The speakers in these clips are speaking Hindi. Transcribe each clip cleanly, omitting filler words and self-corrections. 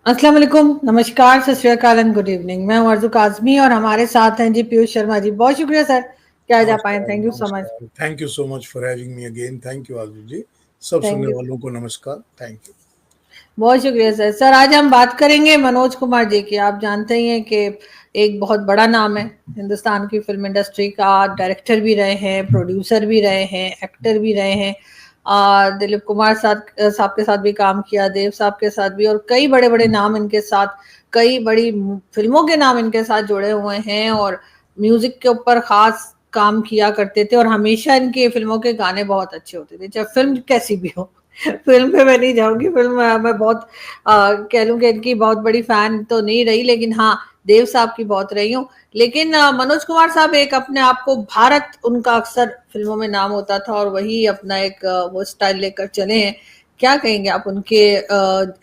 अस्सलाम वालेकुम, नमस्कार, सत श्री अकाल एंड गुड इवनिंग। मैं हूं अर्ज़ू काज़मी और हमारे साथ हैं जी पीयूष शर्मा जी। बहुत शुक्रिया सर कि आज आप आए। नमस्कार, थैंक यू सो मच। नमस्कार। Thank you so much for having me again. Thank you Aditya ji. सब थैंक सुनने यू, वालों को नमस्कार। Thank you. बहुत शुक्रिया सर। सर आज हम बात करेंगे मनोज कुमार जी की। आप जानते ही हैं कि एक बहुत बड़ा नाम है हिंदुस्तान की फिल्म इंडस्ट्री का। डायरेक्टर भी रहे हैं, प्रोड्यूसर भी रहे हैं, एक्टर भी रहे हैं। दिलीप कुमार साहब के साथ भी काम किया, देव साहब के साथ भी, और कई बड़े बड़े नाम इनके साथ, कई बड़ी फिल्मों के नाम इनके साथ जुड़े हुए हैं। और म्यूजिक के ऊपर खास काम किया करते थे और हमेशा इनकी फिल्मों के गाने बहुत अच्छे होते थे, चाहे फिल्म कैसी भी हो। फिल्म पे मैं नहीं जाऊंगी, फिल्म मैं बहुत कह लूं कि इनकी बहुत बड़ी फैन तो नहीं रही, लेकिन हाँ देव साहब की बहुत रही हूँ। लेकिन मनोज कुमार साहब एक अपने आप को भारत, उनका अक्सर फिल्मों में नाम होता था और वही अपना एक वो स्टाइल लेकर चले हैं। क्या कहेंगे आप उनके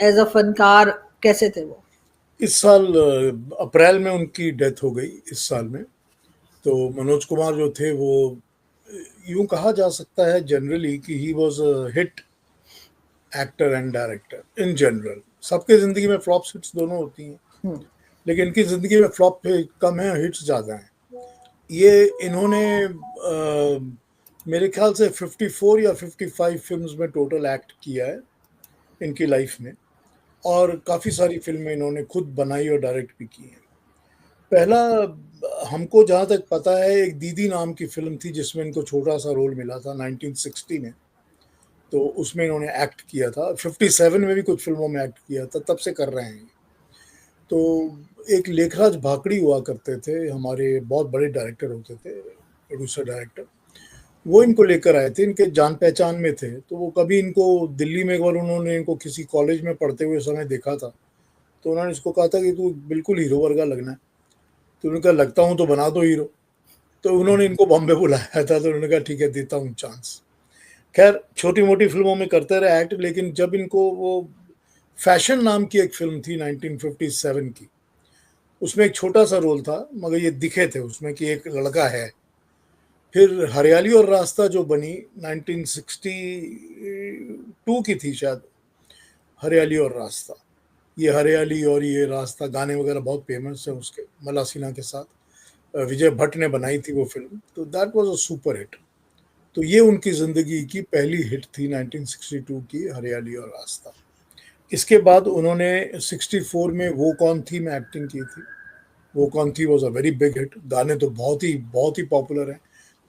एज अ फनकार, कैसे थे वो? इस साल अप्रैल में उनकी डेथ हो गई, इस साल में। तो मनोज कुमार जो थे वो, यूं कहा जा सकता है जनरली कि he was a hit actor and director in general. सबके जिंदगी में फ्लॉप्स हिट्स दोनों होती हैं, हम्म। लेकिन इनकी जिंदगी में फ्लॉप कम है, हिट्स ज्यादा हैं। ये इन्होंने मेरे ख्याल से 54 या 55 फिल्म्स में टोटल एक्ट किया है इनकी लाइफ में। और काफ़ी सारी फिल्में इन्होंने खुद बनाई और डायरेक्ट भी की हैं। पहला, हमको जहाँ तक पता है, एक दीदी नाम की फिल्म थी जिसमें इनको छोटा सा रोल मिला था 1960 में। तो उसमें इन्होंने एक्ट किया था। 57 में भी कुछ फिल्मों में एक्ट किया था, तब से कर रहे हैं। तो एक लेखराज भाकड़ी हुआ करते थे, हमारे बहुत बड़े डायरेक्टर होते थे, प्रोड्यूसर डायरेक्टर। वो इनको लेकर आए थे, इनके जान पहचान में थे। तो वो कभी इनको दिल्ली में एक बार उन्होंने इनको किसी कॉलेज में पढ़ते हुए समय देखा था। तो उन्होंने इसको कहा था कि तू बिल्कुल हीरो वर्गा लगना है। तो उन्होंने कहा लगता हूँ तो बना दो हीरो। तो उन्होंने इनको बॉम्बे बुलाया था, तो उन्होंने कहा ठीक है, देता हूँ चांस। खैर, छोटी मोटी फिल्मों में करते रहे एक्ट, लेकिन जब इनको वो फैशन नाम की एक फिल्म थी 1957 की, उसमें एक छोटा सा रोल था, मगर ये दिखे थे उसमें कि एक लड़का है। फिर हरियाली और रास्ता जो बनी 1962 की थी शायद, हरियाली और रास्ता। ये हरियाली और ये रास्ता गाने वगैरह बहुत फेमस है उसके, मला सिन्हा के साथ। विजय भट्ट ने बनाई थी वो फिल्म, तो that was a super hit. तो ये उनकी जिंदगी की पहली हिट थी 1962 की, हरियाली और रास्ता। इसके बाद उन्होंने 64 में वो कौन थी में एक्टिंग की थी। वो कौन थी was a very big hit. गाने तो बहुत ही पॉपुलर हैं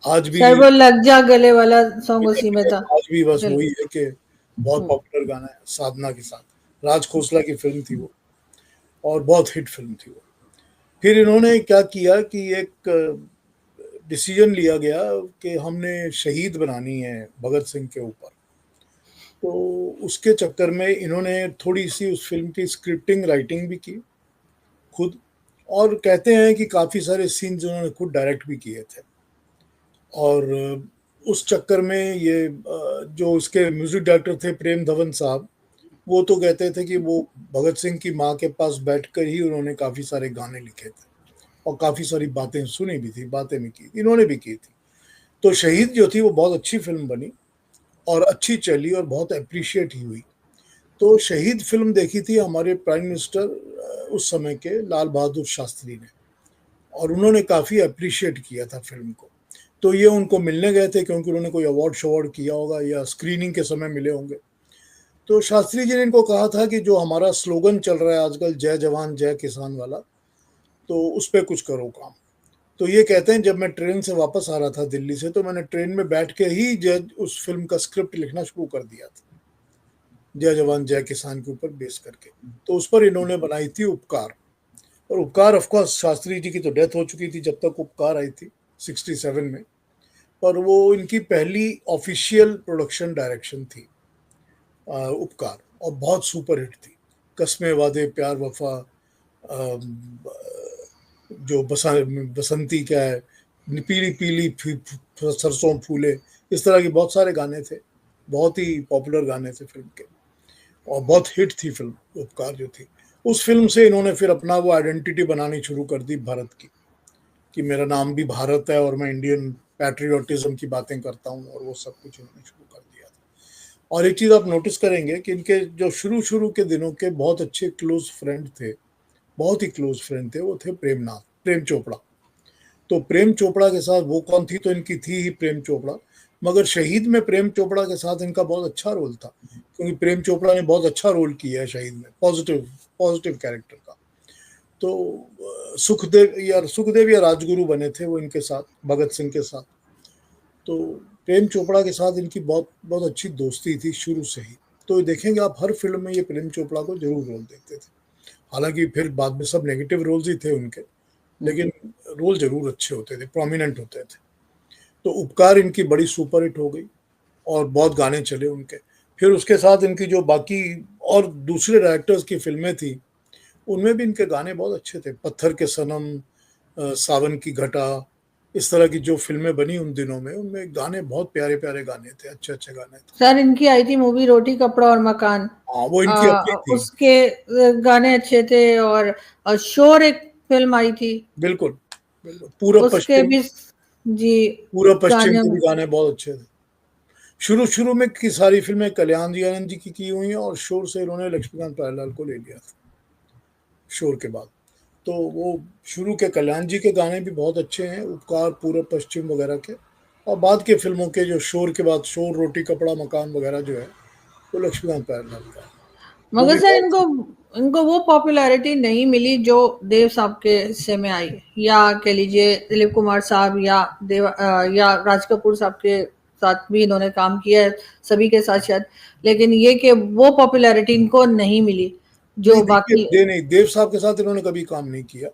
आज भी। शायद वो लग जा गले वाला सॉन्ग उसी में था। आज भी बस चल। वही है कि बहुत हम्म। पॉपुलर गाना है, साधना के साथ। राज खोसला की फिल्म थी वो, और बहुत हिट फिल्म थी वो। फिर इन्होंने क्या किया कि एक डिसीजन लिया गया कि हमने शहीद बनानी है भगत सिंह के ऊपर। तो उसके चक्कर में इन्होंने थोड़ी सी उस फिल्म की स्क्रिप्टिंग राइटिंग भी की खुद। और कहते हैं कि काफ़ी सारे सीन्स उन्होंने खुद डायरेक्ट भी किए थे। और उस चक्कर में ये जो उसके म्यूजिक डायरेक्टर थे प्रेम धवन साहब, वो तो कहते थे कि वो भगत सिंह की माँ के पास बैठकर ही उन्होंने काफ़ी सारे गाने लिखे थे और काफ़ी सारी बातें सुनी भी थी, बातें भी की, इन्होंने भी की थी। तो शहीद जो थी वो बहुत अच्छी फिल्म बनी और अच्छी चली और बहुत अप्रिशिएट ही हुई। तो शहीद फिल्म देखी थी हमारे प्राइम मिनिस्टर उस समय के लाल बहादुर शास्त्री ने, और उन्होंने काफ़ी अप्रिशिएट किया था फिल्म को। तो ये उनको मिलने गए थे, क्योंकि उन्होंने कोई अवार्ड शवार्ड किया होगा या स्क्रीनिंग के समय मिले होंगे। तो शास्त्री जी ने इनको कहा था कि जो हमारा स्लोगन चल रहा है आजकल, जय जवान जय किसान वाला, तो उस पर कुछ करो काम। तो ये कहते हैं जब मैं ट्रेन से वापस आ रहा था दिल्ली से, तो मैंने ट्रेन में बैठ के ही जय उस फिल्म का स्क्रिप्ट लिखना शुरू कर दिया था, जय जवान जय किसान के ऊपर बेस करके। तो उस पर इन्होंने बनाई थी उपकार। और उपकार ऑफ कोर्स, शास्त्री जी की तो डेथ हो चुकी थी जब तक उपकार आई थी 67 में। पर वो इनकी पहली ऑफिशियल प्रोडक्शन डायरेक्शन थी, उपकार, और बहुत सुपर हिट थी। कस्मे वादे प्यार वफा, जो बसंती क्या है, पीली पीली सरसों फूले, इस तरह के बहुत सारे गाने थे। बहुत ही पॉपुलर गाने थे फिल्म के, और बहुत हिट थी फिल्म उपकार जो थी। उस फिल्म से इन्होंने फिर अपना वो आइडेंटिटी बनानी शुरू कर दी भारत की, कि मेरा नाम भी भारत है और मैं इंडियन पैट्रियोटिज्म की बातें करता हूँ, और वो सब कुछ उन्होंने शुरू कर दिया था। और एक चीज आप नोटिस करेंगे कि इनके जो शुरू शुरू के दिनों के बहुत अच्छे क्लोज फ्रेंड थे, बहुत ही क्लोज फ्रेंड थे, वो थे प्रेम चोपड़ा। तो प्रेम चोपड़ा के साथ वो कौन थी, तो इनकी थी ही प्रेम चोपड़ा। मगर शहीद में प्रेम चोपड़ा के साथ इनका बहुत अच्छा रोल था, क्योंकि प्रेम चोपड़ा ने बहुत अच्छा रोल किया है शहीद में, पॉजिटिव पॉजिटिव कैरेक्टर का। तो सुखदेव या राजगुरु बने थे वो इनके साथ, भगत सिंह के साथ। तो प्रेम चोपड़ा के साथ इनकी बहुत बहुत अच्छी दोस्ती थी शुरू से ही। तो देखेंगे आप हर फिल्म में ये प्रेम चोपड़ा को जरूर रोल देते थे। हालांकि फिर बाद में सब नेगेटिव रोल्स ही थे उनके, लेकिन रोल जरूर अच्छे होते थे, प्रोमिनेंट होते थे। तो उपकार इनकी बड़ी सुपरहिट हो गई और बहुत गाने चले उनके। फिर उसके साथ इनकी जो बाकी और दूसरे डायरेक्टर्स की फिल्में थी, उनमें भी इनके गाने बहुत अच्छे थे। पत्थर के सनम, सावन की घटा, इस तरह की जो फिल्में बनी उन दिनों में, उनमें गाने बहुत प्यारे प्यारे गाने थे, अच्छे अच्छे गाने थे। सर इनकी आई थी मूवी रोटी कपड़ा और मकान, हाँ, वो इनकी अपनी थी। उसके गाने अच्छे थे। और शोर एक फिल्म आई थी, बिल्कुल बिल्कुल, पूरब उसके पश्चिम। भी जी पूरब पश्चिम गाने। के भी गाने बहुत अच्छे थे। शुरू शुरू में की सारी फिल्में कल्याण जी आनंद जी की हुई हैं, और शोर से इन्होंने लक्ष्मीकांत प्यारेलाल को ले लिया था शोर के बाद। तो वो शुरू के कल्याण जी के गाने भी बहुत अच्छे हैं, उपकार, पूरब पश्चिम वगैरह के। और बाद के फिल्मों के जो शोर के बाद, शोर, रोटी कपड़ा मकान वगैरह जो है, वो लक्ष्मीकांत प्यारेलाल का है। वो मगर भी सर बहुत। इनको वो पॉपुलैरिटी नहीं मिली जो देव साहब के हिस्से में आई, या कह लीजिए दिलीप कुमार साहब या राज कपूर साहब के साथ भी इन्होंने काम किया है, सभी के साथ शायद। लेकिन ये कि वो पॉपुलैरिटी इनको नहीं मिली नहीं जो देखिए, बाकी। देव साहब के साथ इन्होंने कभी काम नहीं किया।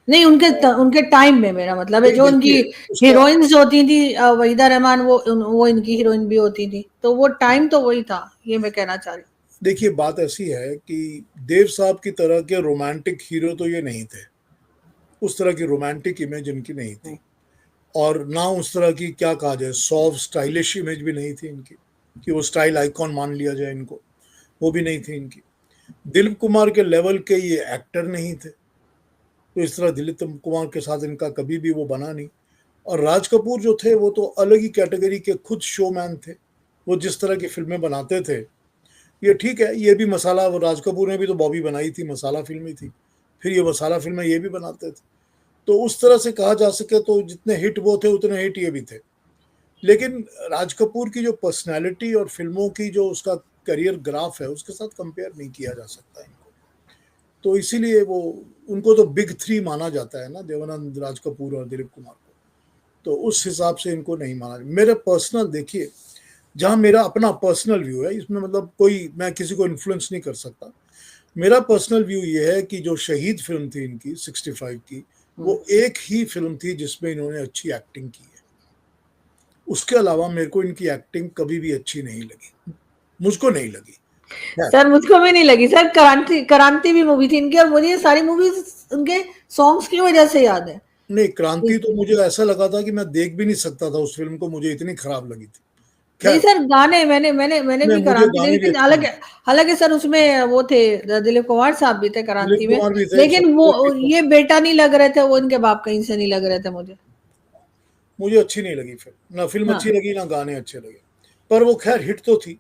नहीं, उनके टाइम में मेरा मतलब है, नहीं जो उनकी देखिए उसका, हीरोइंस होती थी, वहीदा रहमान, वो इनकी हीरोइन भी होती थी, तो वो टाइम तो वही था, ये मैं कहना चाह रही हूँ। देखिए बात ऐसी है कि देव साहब की तरह के रोमांटिक हीरो तो ये नहीं थे। उस तरह की रोमांटिक इमेज इनकी नहीं थी, और ना उस तरह की, क्या कहा जाए, सॉफ्ट स्टाइलिश इमेज भी नहीं थी इनकी, कि वो स्टाइल आइकॉन मान लिया जाए इनको, वो भी नहीं थी इनकी। दिलीप कुमार के लेवल के ये एक्टर नहीं थे, तो इस तरह दिलीप कुमार के साथ इनका कभी भी वो बना नहीं। और राज कपूर जो थे वो तो अलग ही कैटेगरी के खुद शोमैन थे। वो जिस तरह की फिल्में बनाते थे, ये ठीक है, ये भी मसाला, वो राज कपूर ने भी तो बॉबी बनाई थी, मसाला फिल्म ही थी। फिर ये मसाला फिल्में ये भी बनाते थे। तो उस तरह से कहा जा सके तो जितने हिट वो थे उतने हिट ये भी थे। लेकिन राज कपूर की जो पर्सनैलिटी और फिल्मों की जो उसका करियर ग्राफ है, उसके साथ कंपेयर नहीं किया जा सकता इनको। तो इसीलिए वो, उनको तो बिग थ्री माना जाता है ना, देवानंद, राज कपूर और दिलीप कुमार को। तो उस हिसाब से इनको नहीं माना। मेरा पर्सनल, देखिए, जहाँ मेरा अपना पर्सनल व्यू है, इसमें मतलब कोई, मैं किसी को इन्फ्लुएंस नहीं कर सकता। मेरा पर्सनल व्यू ये है कि जो शहीद फिल्म थी इनकी 65 की, वो एक ही फिल्म थी जिसमें इन्होंने अच्छी एक्टिंग की है। उसके अलावा मेरे को इनकी एक्टिंग कभी भी अच्छी नहीं लगी, मुझको नहीं लगी। सर मुझको भी नहीं लगी सर। क्रांति क्रांति भी मूवी थी इनकी, और मुझे ये सारी मूवीज उनके सॉन्ग्स की वजह से याद है। नहीं, क्रांति तो मुझे ऐसा लगा था कि मैं देख भी नहीं सकता था उस फिल्म को, मुझे इतनी खराब लगी थी। नहीं खैर, सर, गाने मैंने भी मुझे क्रांति गाने देखी भी थी। अच्छे हालांकि लगे। हालांकि सर उसमें वो थे, दिलीप कुमार साहब भी थे दिलीप क्रांति में। कुमार भी थे, लेकिन वो, शत्रुघ्न भी थे। ये बेटा नहीं लग रहे थे, वो इनके बाप कहीं से नहीं लग रहे थे मुझे। मुझे अच्छी नहीं लगी फिल्म, ना फिल्म अच्छी हाँ लगी ना गाने अच्छे लगे। पर वो खैर हिट तो थी,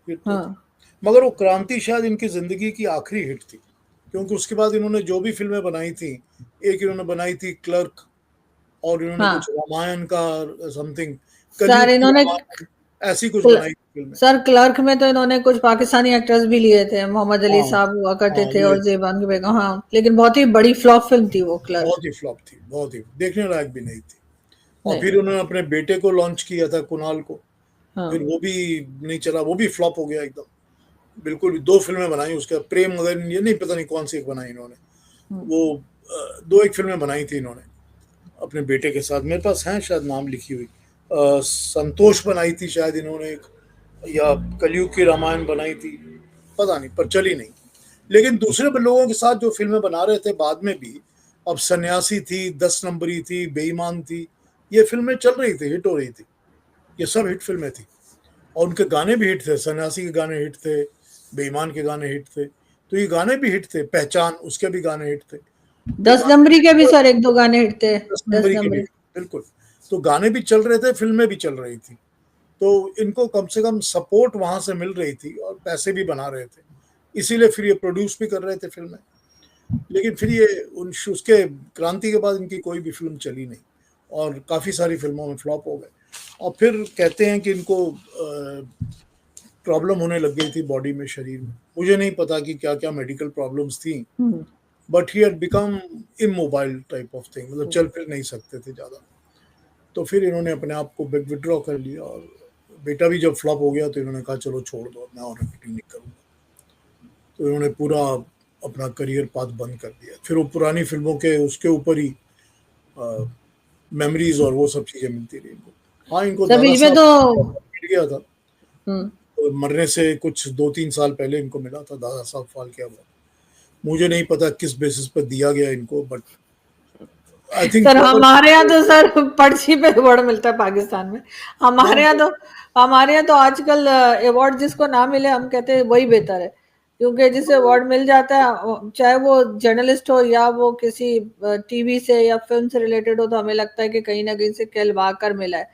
हिट तो थी। हाँ मगर वो क्रांति शायद इनकी जिंदगी की आखिरी हिट थी, क्योंकि उसके बाद इन्होंने जो भी फिल्में बनाई थी, एक इन्होंने बनाई थी क्लर्क, और इन्होंने हाँ कुछ रामायण का समथिंग, सर कलयुग की इन्होंने रामायण, ऐसी कुछ क्ल- बनाई थी फिल्में। सर क्लर्क में तो इन्होंने कुछ पाकिस्तानी एक्टर्स भी लिए थे, मोहम्मद अली हाँ साहब हुआ करते हाँ, थे, लिए और थे। जेबान बेगम। हाँ, लेकिन बहुत ही बड़ी फ्लॉप फिल्म थी वो क्लर्क। बहुत ही फ्लॉप थी, बहुत ही देखने लायक भी नहीं थी। और नहीं। फिर उन्होंने अपने बेटे को लॉन्च किया था, कुणाल को, फिर हाँ वो भी नहीं चला, वो भी फ्लॉप हो गया एकदम। बिल्कुल, दो फिल्में बनाई उसके, प्रेम मगर ये नहीं, पता नहीं कौन सी एक बनाई इन्होंने। वो दो एक फिल्में बनाई थी इन्होंने अपने बेटे के साथ, मेरे पास हैं शायद नाम लिखी हुई। संतोष बनाई थी शायद इन्होंने एक, या कलयुग की रामायण बनाई थी, पता नहीं, पर चली नहीं। लेकिन दूसरे लोगों के साथ जो फिल्में बना रहे थे बाद में भी, अब सन्यासी थी, 10 नंबरी थी, बेईमान थी, ये फिल्में चल रही थी, हिट हो रही थी, ये सब हिट फिल्में थी। और उनके गाने भी हिट थे, सन्यासी के गाने हिट थे, बेईमान के गाने हिट थे, तो ये गाने भी हिट थे, पहचान, उसके भी गाने हिट थे। तो 10 नंबरी के भी सर एक दो गाने हिट थे। दस दस नंबरी के भी, नंबरी बिल्कुल। तो गाने भी चल रहे थे, फिल्में भी चल रही थी। तो इनको कम से कम सपोर्ट वहां से मिल रही थी और पैसे भी बना रहे थे, इसीलिए फिर ये प्रोड्यूस भी कर रहे थे फिल्में। लेकिन फिर ये उसके क्रांति के बाद इनकी कोई भी फिल्म चली नहीं और काफ़ी सारी फिल्मों में फ्लॉप हो गए। और फिर कहते हैं कि इनको प्रॉब्लम होने लग गई थी बॉडी में, शरीर में, मुझे नहीं पता कि क्या क्या मेडिकल प्रॉब्लम्स थी, but he had become immobile type of thing, मतलब चल फिर नहीं सकते थे ज़्यादा। तो फिर इन्होंने अपने आप को विड्रॉ कर लिया और बेटा भी जब फ्लॉप हो गया तो इन्होंने कहा चलो छोड़ दो, मैं और एक्टिंग नहीं करूँगा। तो इन्होंने पूरा अपना करियर पाथ बंद कर दिया। फिर वो पुरानी फिल्मों के उसके ऊपर ही मेमोरीज और वो सब चीज़ें मिलती रही इनको। हाँ, इनको दादा बीच में साहब तो मिल गया था, तो मरने से कुछ 2-3 साल पहले इनको मिला था दादा साहब फाल्के अवार्ड। मुझे नहीं पता किस बेसिस पर दिया गया इनको, बट आई थिंक सर हमारे यहाँ तो सर पर्ची पे अवार्ड मिलता है पाकिस्तान में। हमारे यहाँ तो आजकल अवार्ड जिसको ना मिले हम कहते हैं वही बेहतर है, क्योंकि जिसे अवार्ड मिल जाता है चाहे वो जर्नलिस्ट हो या वो किसी टीवी से या फिल्म से रिलेटेड हो, तो हमें लगता है कि कहीं ना कहीं से कहलवा कर मिला है।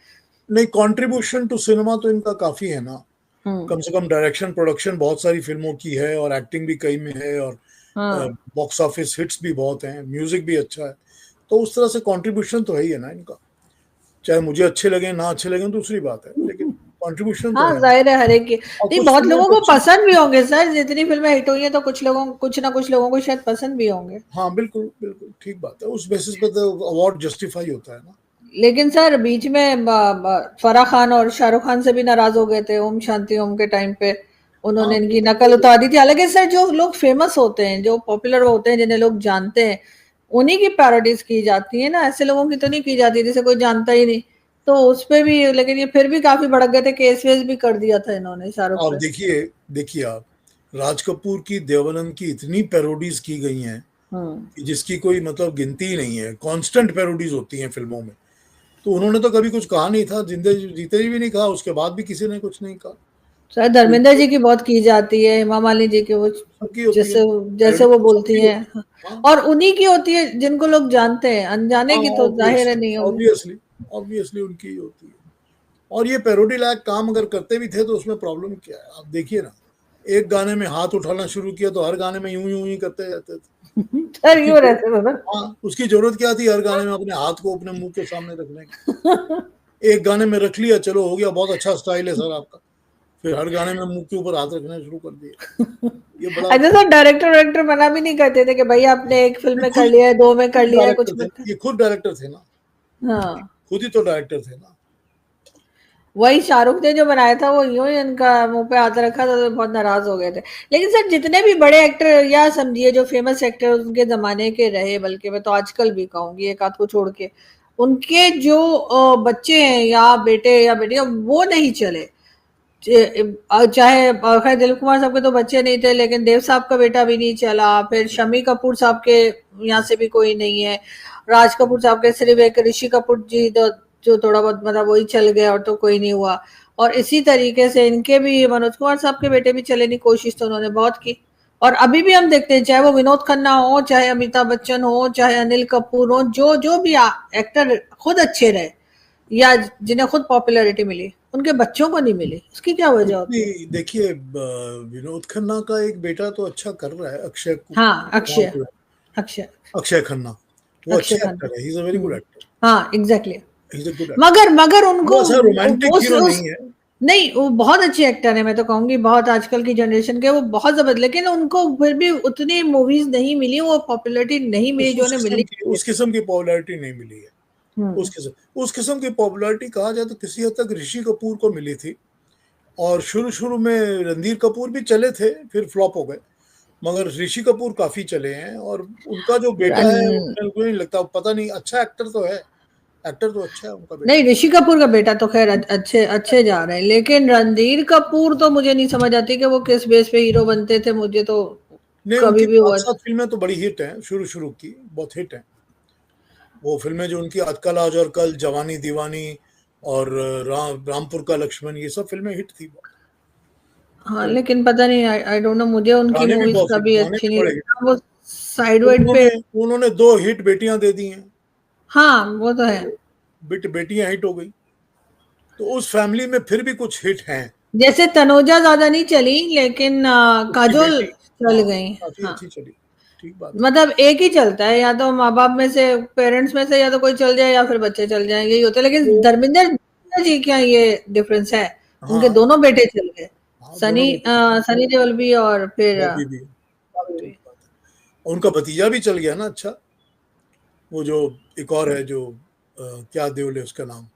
नहीं, कंट्रीब्यूशन टू सिनेमा तो इनका काफी है ना, कम से कम डायरेक्शन प्रोडक्शन बहुत सारी फिल्मों की है और एक्टिंग भी कई में है और बॉक्स ऑफिस हिट्स भी बहुत हैं, म्यूजिक भी अच्छा है, तो उस तरह से कंट्रीब्यूशन तो है ही है ना इनका। चाहे मुझे अच्छे लगे ना अच्छे लगे दूसरी बात है, लेकिन कंट्रीब्यूशन तो है। जाहिर है हर एक की। नहीं, बहुत लोगों को पसंद भी होंगे सर, जितनी फिल्में हिट हुई हैं तो कुछ ना कुछ लोगों को शायद पसंद भी होंगे। हाँ बिल्कुल बिल्कुल ठीक बात है, उस बेसिस पे तो अवार्ड जस्टिफाई होता है ना। लेकिन सर बीच में फराह खान और शाहरुख खान से भी नाराज हो गए थे ओम शांति ओम के टाइम पे, उन्होंने इनकी नकल उतार दी थी। हालांकि सर जो लोग फेमस होते हैं, जो पॉपुलर होते हैं, जिन्हें लोग जानते हैं, उन्हीं की पैरोडीज की जाती है ना, ऐसे लोगों की तो नहीं की जाती जिसे कोई जानता ही नहीं। तो उस पे भी, लेकिन ये फिर भी काफी भड़क गए थे, केस वेस भी कर दिया था इन्होंने शाहरुख आप पे। देखिए आप राज कपूर की, देवानंद की इतनी पैरोडीज की गई हैं कि जिसकी कोई मतलब गिनती ही नहीं है, कांस्टेंट पैरोडीज होती हैं फिल्मों में। तो उन्होंने तो कभी कुछ कहा नहीं था, जिंदे जीते भी नहीं कहा, उसके बाद भी किसी ने कुछ नहीं कहा। सर धर्मेंद्र जी की बहुत की जाती है, हेमा मालिनी जी की, वो जैसे वो बोलती हैं, और उन्हीं की होती है जिनको लोग जानते हैं, अनजाने की तो जाहिर है नहीं होगी। ऑब्वियसली उनकी ही होती है। और ये पैरोडी लायक काम अगर करते भी थे तो उसमें प्रॉब्लम क्या है, आप देखिए ना, एक गाने में हाथ उठाना शुरू किया तो हर गाने में यूं यूं ही करते जाते थे। सर यूं रहते थे ना। हाँ, उसकी जरूरत क्या थी हर गाने में अपने हाथ को अपने मुंह के सामने रखने की? एक गाने में रख लिया, चलो हो गया, बहुत अच्छा स्टाइल है सर आपका, फिर हर गाने में मुंह के ऊपर हाथ रखना शुरू कर दिया। ये बड़ा अच्छा सर, डायरेक्टर मना भी नहीं करते थे कि भाई आपने एक फिल्म में कर लिया है, 2 में कर लिया है, कुछ में ये खुद डायरेक्टर थे ना। हाँ, खुद ही तो डायरेक्टर थे ना। वही शाहरुख ने जो बनाया था वो यूं ही इनका मुंह पे हाथ रखा था तो बहुत नाराज हो गए थे। लेकिन सर जितने भी बड़े एक्टर या समझिए जो फेमस एक्टर उनके जमाने के रहे, बल्कि मैं तो आजकल भी कहूंगी एक आध को छोड़ के, उनके जो बच्चे हैं या बेटे या बेटियां वो नहीं चले। चाहे खैर दिलीप कुमार साहब के तो बच्चे नहीं थे, लेकिन देव साहब का बेटा भी नहीं चला, फिर शम्मी कपूर साहब के यहाँ से भी कोई नहीं है, राज कपूर साहब के सिर्फ एक ऋषि कपूर जी तो जो थोड़ा बहुत मतलब वही चल गया और तो कोई नहीं हुआ। और इसी तरीके से इनके भी मनोज कुमार साहब के बेटे भी चले नहीं, कोशिश तो उन्होंने बहुत की। और अभी भी हम देखते हैं, चाहे वो विनोद खन्ना हो, चाहे अमिताभ बच्चन हो, चाहे अनिल कपूर हो, जो भी एक्टर खुद अच्छे रहे या जिन्हें खुद पॉपुलैरिटी मिली, उनके बच्चों को नहीं मिली। उसकी क्या वजह होती है? देखिए विनोद खन्ना का एक बेटा तो अच्छा कर रहा है, अक्षय हाँ, अक्षय अक्षय खन्ना, वो अक्षय अच्छा खन्ना। एक्टर है, he is a very good actor. हाँ exactly. He is a good मगर उनको वो ऐसा रोमांटिक हीरो नहीं है। नहीं, वो बहुत अच्छे एक्टर है, मैं तो कहूंगी बहुत आजकल की जनरेशन के वो बहुत जबरदस्त, लेकिन उनको फिर भी उतनी मूवीज नहीं मिली, वो पॉपुलैरिटी नहीं मिली जो उन्हें मिली। उस किस्म की पॉपुलैरिटी नहीं मिली है। उस किस्म की पॉपुलैरिटी कहा जाए तो किसी हद तक ऋषि कपूर को मिली थी, और शुरू में रणधीर कपूर भी चले थे, फिर फ्लॉप हो गए, मगर ऋषि कपूर काफी चले हैं। और उनका जो बेटा है मेरे को नहीं लगता, पता नहीं, अच्छा एक्टर तो है, एक्टर तो अच्छा है उनका बेटा। नहीं, ऋषि कपूर का बेटा तो खैर अच्छे जा रहे हैं, लेकिन रणधीर कपूर तो मुझे नहीं समझ आती कि वो किस बेस पे हीरो बनते थे, मुझे तो नहीं, कभी उनकी भी हुआ। 5-7 फिल्में तो बड़ी हिट हैं, शुरू की बहुत हिट हैं वो फिल्में, जो उनकी आज कल आज और कल, जवानी दीवानी और रामपुर का लक्ष्मण, ये सब फिल्में हिट थी बहुत। हाँ लेकिन पता नहीं, आई डोंट नो, मुझे उनकी गाने भी मूवीज बहुत हिट, कभी गाने अच्छी भी नहीं बड़े हिट। लगती वो साइडवेड पे। उन्होंने 2 हिट बेटियां दे दी हैं। हाँ वो तो है। बेटियां हिट हो गई। तो उस फैमिली में फिर भी कुछ हिट हैं। जैसे तनुजा ज्यादा नहीं चली, लेकिन उसकी काजोल बेटी, चल हाँ, गई। काफी हाँ, अच्छी चली। ठीक बात है। मतलब एक ही चलता है, या तो माँ बाप में से, पेरेंट्स में से या तो कोई चल जाए या फिर बच्चे चल जाए, यही होता है। लेकिन तो धर्मेंद्र जी क्या ये डिफरेंस है, उनके हाँ, दोनों बेटे चल गए, हाँ, दोनों सनी बेटे, सनी देओल भी और फिर बॉबी भी। बॉबी ठीक भी। बात है। उनका भतीजा भी चल गया ना। अच्छा, वो जो एक और है जो क्या देओल है उसका नाम।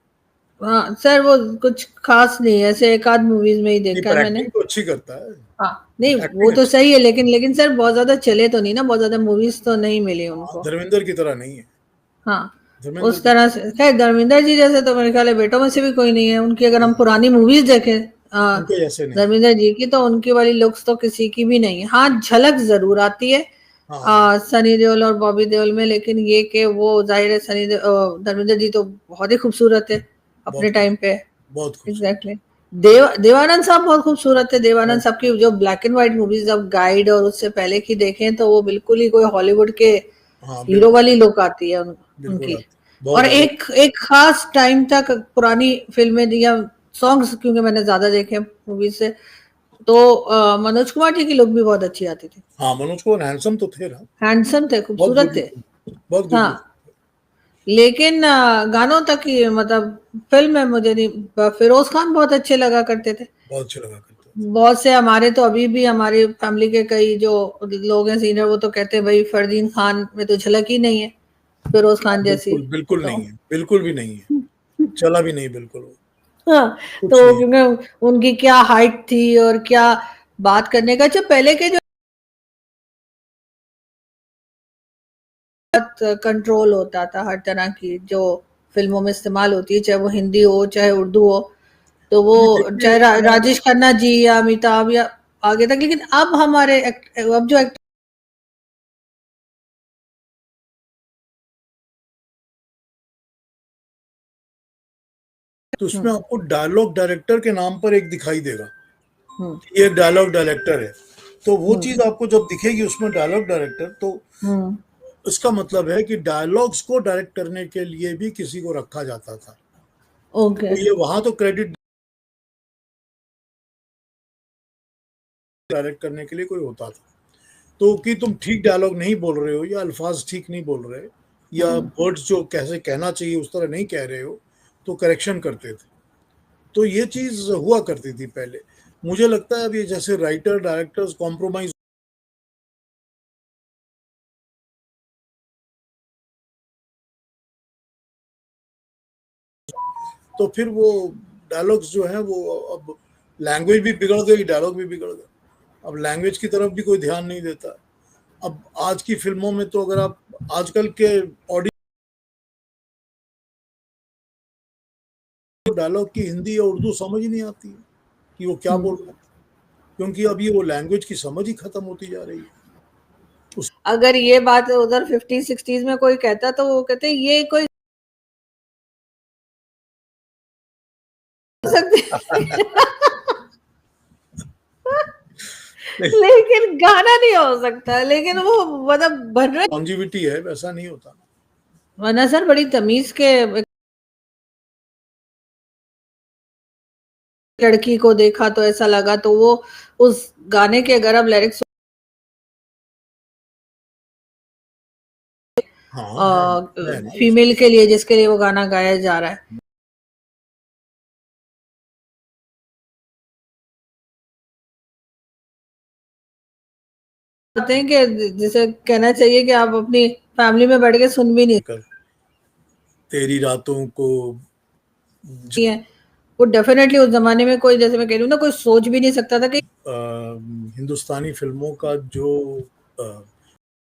हाँ सर, वो कुछ खास नहीं है, ऐसे एक आध मूवीज में ही नहीं, देखा है पर मैंने। एक्टिंग तो अच्छी करता है। हाँ, नहीं वो एक्टिंग तो अच्छी। सही है, लेकिन सर बहुत ज्यादा चले तो नहीं ना, बहुत ज्यादा मूवीज तो नहीं मिली हाँ, उनको। धर्मेंद्र की तरह नहीं है। हाँ, धर्मेंद्र उस की तरह से खैर धर्मेंद्र जी जैसे तो मेरे ख्याल है बेटों में से भी कोई नहीं है उनकी। अगर हम नहीं, पुरानी मूवीज देखें उनके जैसे नहीं। धर्मेंद्र जी की, तो उनकी वाली लुक्स तो किसी की भी नहीं है। हाँ, झलक जरूर आती है हाँ, सनी देओल और बॉबी देओल में, लेकिन ये कि वो जाहिर है धर्मेंद्र जी तो बहुत ही खूबसूरत है अपने बहुत टाइम खूबसूरत, पे। बहुत खूबसूरत। एग्जैक्टली। देवानंद साहब बहुत खूबसूरत थे। देवानंद साहब की जो ब्लैक एंड व्हाइट मूवीज, अब गाइड और उससे पहले की देखें, तो वो बिल्कुल ही कोई हॉलीवुड के हाँ, हीरो बिल्कुल, वाली लुक आती है बिल्कुल उनकी। आती, बहुत और जबरदस्त। एक एक खास टाइम तक पुरानी फिल्में या सॉन्ग्स, क्योंकि मैंने ज्यादा देखे मूवीज से, तो मनोज कुमार जी की लुक भी बहुत अच्छी आती थी। हाँ, मनोज कुमार हैंडसम तो थे ना। हैंडसम थे, बहुत खूबसूरत गुड थे। लुकिंग, बहुत गुड हाँ, लुकिंग। लेकिन गानों तक ही, मतलब फिल्म में मुझे नहीं। फिरोज खान बहुत अच्छे लगा करते थे। बहुत अच्छे लगा करते थे। बहुत से हमारे तो अभी भी हमारी फैमिली के कई जो लोग हैं सीनियर, वो तो कहते हैं भाई फरदीन खान में तो झलक ही नहीं है फिरोज हाँ, खान जैसी। बिल्कुल, बिल्कुल तो नहीं है, बिल्कुल भी नहीं है। चला भी नहीं बिल्कुल वो, हाँ, कुछ तो नहीं है। क्योंकि उनकी क्या हाइट थी और क्या बात करने का, जो पहले के जो कंट्रोल होता था हर तरह की जो फिल्मों में इस्तेमाल होती है, चाहे वो हिंदी हो चाहे उर्दू हो, तो वो अभी देखिए चाहे राजेश खन्ना जी या अमिताभ या आगे तक। लेकिन अब हमारे अब जो तो उसमें आपको डायलॉग डायरेक्टर के नाम पर एक दिखाई देगा, हम्म, ये एक डायलॉग डायरेक्टर है। तो वो हम्म, चीज आपको जब दिखेगी उसमें डायलॉग डायरेक्टर, तो हम्म, इसका मतलब है कि डायलॉग्स को डायरेक्ट करने के लिए भी किसी को रखा जाता था। ओके। तो ये वहां तो क्रेडिट डायरेक्ट करने के लिए कोई होता था, तो कि तुम ठीक डायलॉग नहीं बोल रहे हो, या अल्फाज ठीक नहीं बोल रहे, या वर्ड्स जो कैसे कहना चाहिए उस तरह नहीं कह रहे हो, तो करेक्शन करते थे। तो ये चीज हुआ करती थी पहले। मुझे लगता है अब ये जैसे राइटर डायरेक्टर्स कॉम्प्रोमाइज, तो फिर वो डायलॉग्स जो हैं वो, अब लैंग्वेज भी बिगड़ गई, डायलॉग भी बिगड़ गए। अब लैंग्वेज की तरफ भी कोई ध्यान नहीं देता। अब आज की फिल्मों में तो अगर आप आजकल के ऑडियो डायलॉग की हिंदी या उर्दू समझ ही नहीं आती है कि वो क्या बोल रहे हैं, क्योंकि अब ये वो लैंग्वेज की समझ ही खत्म होती जा रही है। उस अगर ये बात उधर 50 60s में कोई कहता, तो वो कहते ये कोई सकते लेकिन गाना नहीं हो सकता, लेकिन वो मतलब बन रहा लॉन्जिविटी है, वैसा नहीं होता ना। वरना सर बड़ी तमीज के लड़की को देखा तो ऐसा लगा, तो वो उस गाने के अगर आप लिरिक्स हाँ, है ना उस, फीमेल के लिए जिसके लिए वो गाना गाया जा रहा है, कहते हैं कि जिसे कहना चाहिए कि आप अपनी फैमिली में बैठ के सुन भी नहीं कर तेरी रातों को, है। वो डेफिनेटली उस जमाने में कोई, जैसे मैं कह रही हूँ ना, कोई सोच भी नहीं सकता था कि हिंदुस्तानी फिल्मों का जो